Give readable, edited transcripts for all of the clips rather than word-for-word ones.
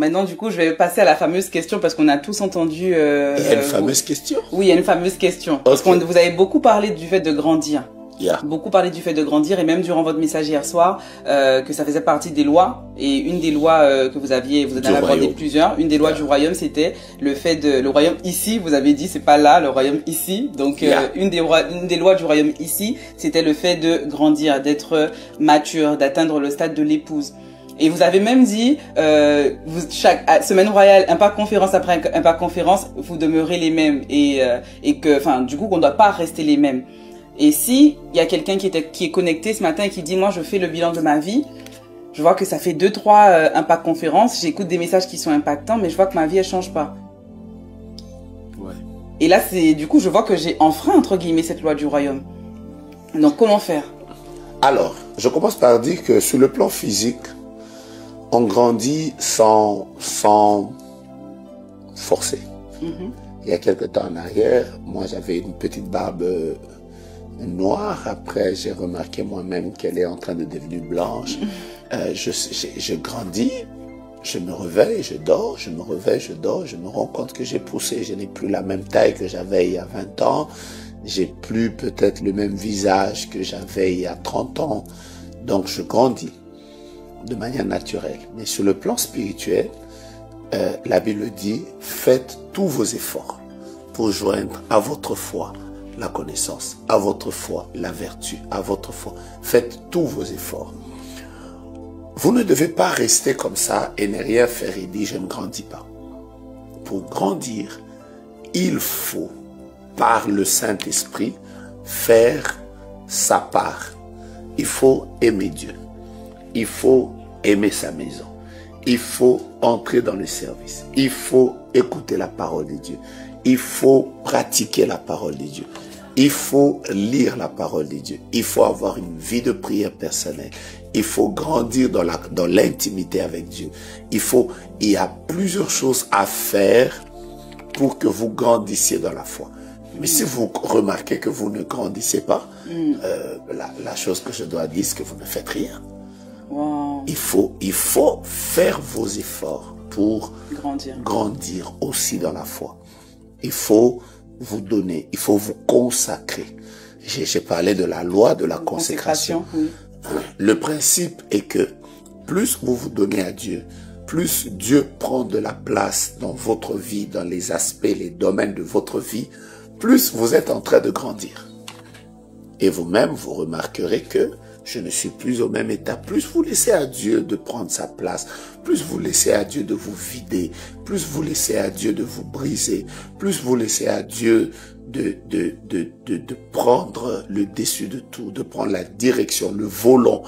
Maintenant, du coup, je vais passer à la fameuse question parce qu'on a tous entendu... il y a une fameuse question? Oui, il y a une fameuse question. Parce que vous avez beaucoup parlé du fait de grandir. Beaucoup parlé du fait de grandir et même durant votre message hier soir, que ça faisait partie des lois. Et une des lois que vous en avez abordé plusieurs. Une des lois du royaume, c'était le fait de... Le royaume ici, vous avez dit, c'est pas là, le royaume ici. Donc, une des lois du royaume ici, c'était le fait de grandir, d'être mature, d'atteindre le stade de l'épouse. Et vous avez même dit, chaque semaine royale, impact conférence après impact conférence, vous demeurez les mêmes et que, enfin, du coup, qu'on ne doit pas rester les mêmes. Et si il y a quelqu'un qui est connecté ce matin et qui dit, moi, je fais le bilan de ma vie, je vois que ça fait 2-3 impact conférences, j'écoute des messages qui sont impactants, mais je vois que ma vie elle change pas. Ouais. Et là, du coup, je vois que j'ai enfreint entre guillemets cette loi du royaume. Donc, comment faire? Alors, je commence par dire que sur le plan physique, on grandit sans forcer. Il y a quelque temps en arrière, moi j'avais une petite barbe noire. Après, j'ai remarqué moi-même qu'elle est en train de devenir blanche. Je grandis, je me réveille, je dors, je me réveille, je dors. Je me rends compte que j'ai poussé. Je n'ai plus la même taille que j'avais il y a 20 ans. J'ai plus peut-être le même visage que j'avais il y a 30 ans. Donc, je grandis de manière naturelle. Mais sur le plan spirituel, la Bible dit, faites tous vos efforts pour joindre à votre foi la connaissance, à votre foi la vertu, à votre foi. Faites tous vos efforts. Vous ne devez pas rester comme ça et ne rien faire et dire, je ne grandis pas. Pour grandir, il faut, par le Saint-Esprit, faire sa part. Il faut aimer Dieu. Il faut aimer sa maison. Il faut entrer dans le service. Il faut écouter la parole de Dieu. Il faut pratiquer la parole de Dieu. Il faut lire la parole de Dieu. Il faut avoir une vie de prière personnelle. Il faut grandir dans l'intimité avec Dieu. Il y a plusieurs choses à faire pour que vous grandissiez dans la foi. Mais si vous remarquez que vous ne grandissez pas, la chose que je dois dire, c'est que vous ne faites rien. Wow. Il faut faire vos efforts pour grandir aussi dans la foi. Il faut vous donner, il faut vous consacrer. J'ai parlé de la loi de la consécration. Oui. Le principe est que plus vous vous donnez à Dieu, plus Dieu prend de la place dans votre vie, dans les aspects, les domaines de votre vie, plus vous êtes en train de grandir. Et vous-même, vous remarquerez que je ne suis plus au même état. Plus vous laissez à Dieu de prendre sa place, plus vous laissez à Dieu de vous vider, plus vous laissez à Dieu de vous briser, plus vous laissez à Dieu de prendre le dessus de tout, de prendre la direction, le volant,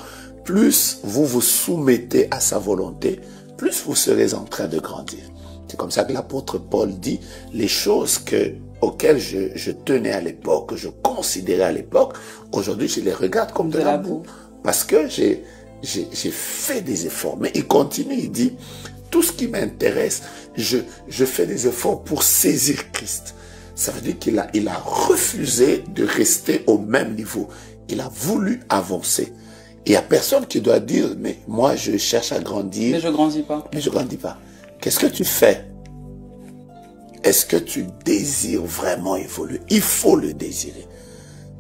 plus vous vous soumettez à sa volonté, plus vous serez en train de grandir. C'est comme ça que l'apôtre Paul dit, les choses auxquelles je tenais à l'époque, que je considérais à l'époque, aujourd'hui je les regarde comme de la boue. Parce que j'ai fait des efforts. Mais il continue, il dit, tout ce qui m'intéresse, je fais des efforts pour saisir Christ. Ça veut dire qu'il a refusé de rester au même niveau. Il a voulu avancer. Il n'y a personne qui doit dire, mais moi je cherche à grandir. Mais je grandis pas. Mais je grandis pas. Qu'est-ce que tu fais? Est-ce que tu désires vraiment évoluer? Il faut le désirer.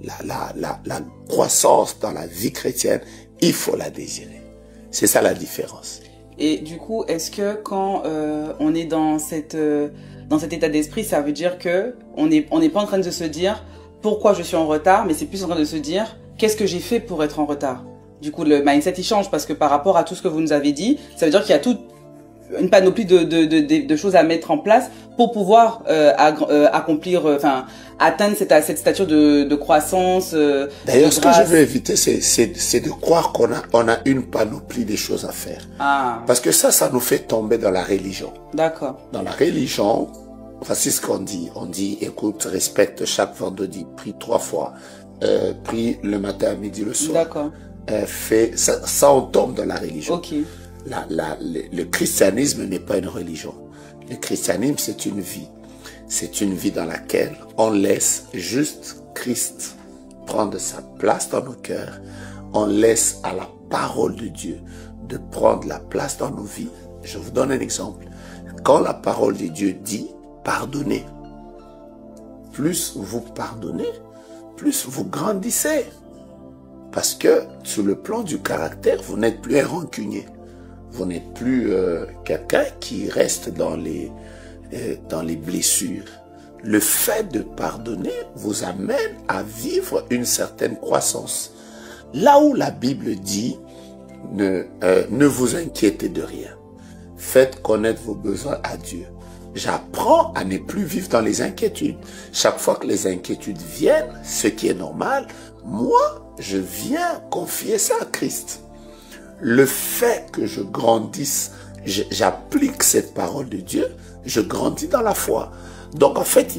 La croissance dans la vie chrétienne, il faut la désirer. C'est ça la différence. Et du coup, est-ce que quand on est dans cet état d'esprit, ça veut dire que on n'est pas en train de se dire pourquoi je suis en retard, mais c'est plus en train de se dire qu'est-ce que j'ai fait pour être en retard? Du coup, le mindset il change parce que par rapport à tout ce que vous nous avez dit, ça veut dire qu'il y a toute une panoplie de choses à mettre en place pour pouvoir accomplir, atteindre cette stature de croissance. D'ailleurs, ce que je veux éviter, c'est de croire qu'on a une panoplie de choses à faire. Ah. Parce que ça nous fait tomber dans la religion. D'accord. Dans la religion, c'est ce qu'on dit. On dit, écoute, respecte chaque vendredi, prie 3 fois, prie le matin, midi, le soir. D'accord. Ça, on tombe dans la religion. Ok. Le christianisme n'est pas une religion. Le christianisme, c'est une vie. C'est une vie dans laquelle on laisse juste Christ prendre sa place dans nos cœurs. On laisse à la parole de Dieu de prendre la place dans nos vies. Je vous donne un exemple. Quand la parole de Dieu dit « pardonnez », plus vous pardonnez, plus vous grandissez. Parce que sur le plan du caractère, vous n'êtes plus un rancunier. Vous n'êtes plus quelqu'un qui reste dans les blessures. Le fait de pardonner vous amène à vivre une certaine croissance. Là où la Bible dit ne vous inquiétez de rien. Faites connaître vos besoins à Dieu. J'apprends à ne plus vivre dans les inquiétudes. Chaque fois que les inquiétudes viennent, ce qui est normal, moi, je viens confier ça à Christ. Le fait que je grandisse, j'applique cette parole de Dieu, je grandis dans la foi. Donc en fait,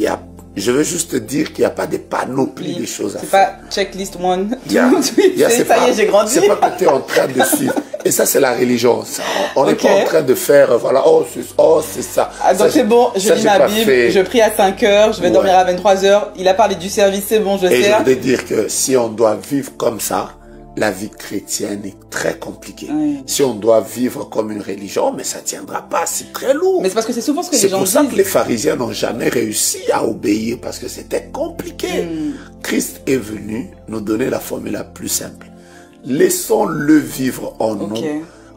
je veux juste te dire qu'il n'y a pas de panoplie de choses à faire. C'est pas checklist one. Ça y est, j'ai grandi. C'est pas que tu es en train de suivre. Et ça, c'est la religion. On n'est pas en train de faire, voilà, oh, c'est ça. Ah, donc c'est bon, je lis ma Bible, je prie à 5 heures, je vais dormir à 23 heures. Il a parlé du service, c'est bon, je sais. Et je voudrais dire que si on doit vivre comme ça, la vie chrétienne est très compliquée. Oui. Si on doit vivre comme une religion, mais ça ne tiendra pas, c'est très lourd. Mais c'est parce que c'est souvent ce que les gens disent. C'est pour ça que les pharisiens n'ont jamais réussi à obéir, parce que c'était compliqué. Christ est venu nous donner la formule la plus simple. Laissons-le vivre en nous,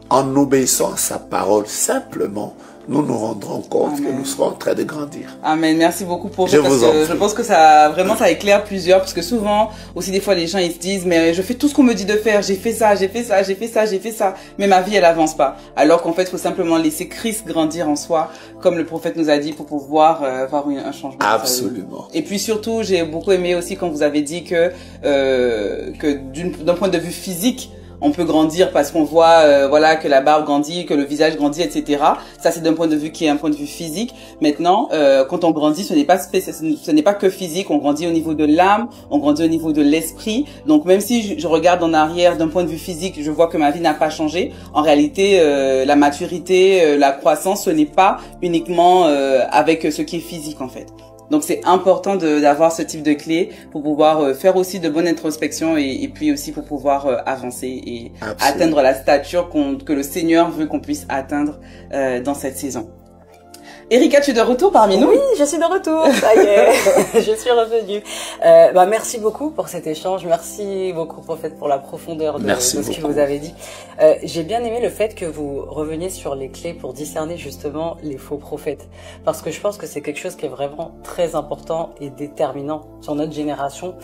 en obéissant à sa parole simplement. Nous nous rendrons compte que nous serons en train de grandir. Amen. Merci beaucoup pour ça. Je pense que ça éclaire plusieurs, parce que souvent, aussi des fois, les gens ils se disent, mais je fais tout ce qu'on me dit de faire, j'ai fait ça, j'ai fait ça, j'ai fait ça, j'ai fait ça, mais ma vie elle avance pas. Alors qu'en fait, il faut simplement laisser Christ grandir en soi, comme le prophète nous a dit, pour pouvoir avoir un changement. Absolument. Et puis surtout, j'ai beaucoup aimé aussi quand vous avez dit que d'un point de vue physique, on peut grandir parce qu'on voit voilà, que la barbe grandit, que le visage grandit, etc. Ça, c'est d'un point de vue qui est un point de vue physique. Maintenant, quand on grandit, ce n'est pas que physique. On grandit au niveau de l'âme, on grandit au niveau de l'esprit. Donc, même si je regarde en arrière d'un point de vue physique, je vois que ma vie n'a pas changé. En réalité, la maturité, la croissance, ce n'est pas uniquement avec ce qui est physique, en fait. Donc c'est important d'avoir ce type de clé pour pouvoir faire aussi de bonnes introspections et puis aussi pour pouvoir avancer et atteindre la stature que le Seigneur veut qu'on puisse atteindre dans cette saison. Erika, tu es de retour parmi nous? Oui, je suis de retour, ça y est, je suis revenue. Merci beaucoup pour cet échange, merci beaucoup prophète pour la profondeur de ce que vous avez dit. J'ai bien aimé le fait que vous reveniez sur les clés pour discerner justement les faux prophètes, parce que je pense que c'est quelque chose qui est vraiment très important et déterminant sur notre génération,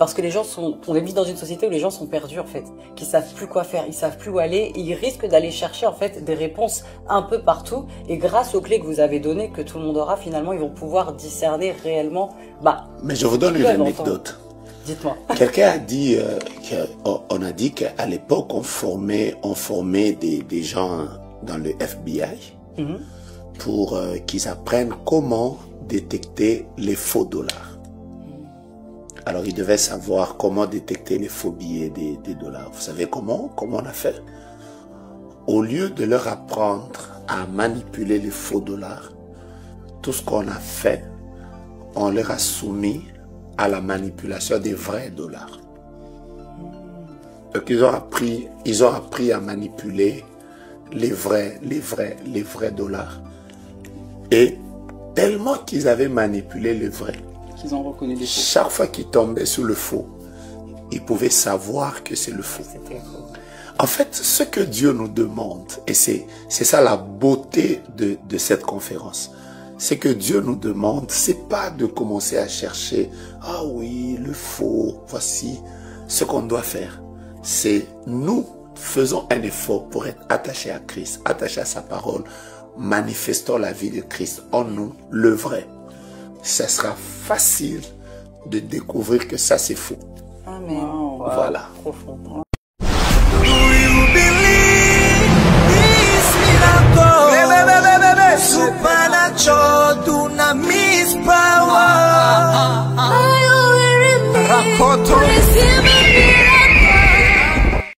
parce que les gens on vit dans une société où les gens sont perdus en fait, qui savent plus quoi faire, ils savent plus où aller, et ils risquent d'aller chercher en fait des réponses un peu partout, et grâce aux clés que vous avez données, que tout le monde aura, finalement, ils vont pouvoir discerner réellement. Mais je vous donne une anecdote. Dites-moi. Quelqu'un a dit, on a dit qu'à l'époque, on formait des gens dans le FBI pour qu'ils apprennent comment détecter les faux dollars. Alors, ils devaient savoir comment détecter les faux billets des dollars. Vous savez comment on a fait? Au lieu de leur apprendre à manipuler les faux dollars, tout ce qu'on a fait, on leur a soumis à la manipulation des vrais dollars. Donc ils ont appris à manipuler les vrais dollars. Et tellement qu'ils avaient manipulé les vrais, qu'ils ont reconnu les faux. Chaque fois qu'ils tombaient sur le faux, ils pouvaient savoir que c'est le faux. En fait, ce que Dieu nous demande, et c'est ça la beauté de cette conférence, c'est que Dieu nous demande, c'est pas de commencer à chercher, ah oui, le faux, voici ce qu'on doit faire. C'est nous faisons un effort pour être attachés à Christ, attachés à sa parole, manifestons la vie de Christ en nous, le vrai. Ça sera facile de découvrir que ça c'est faux. Amen. Voilà. Profond.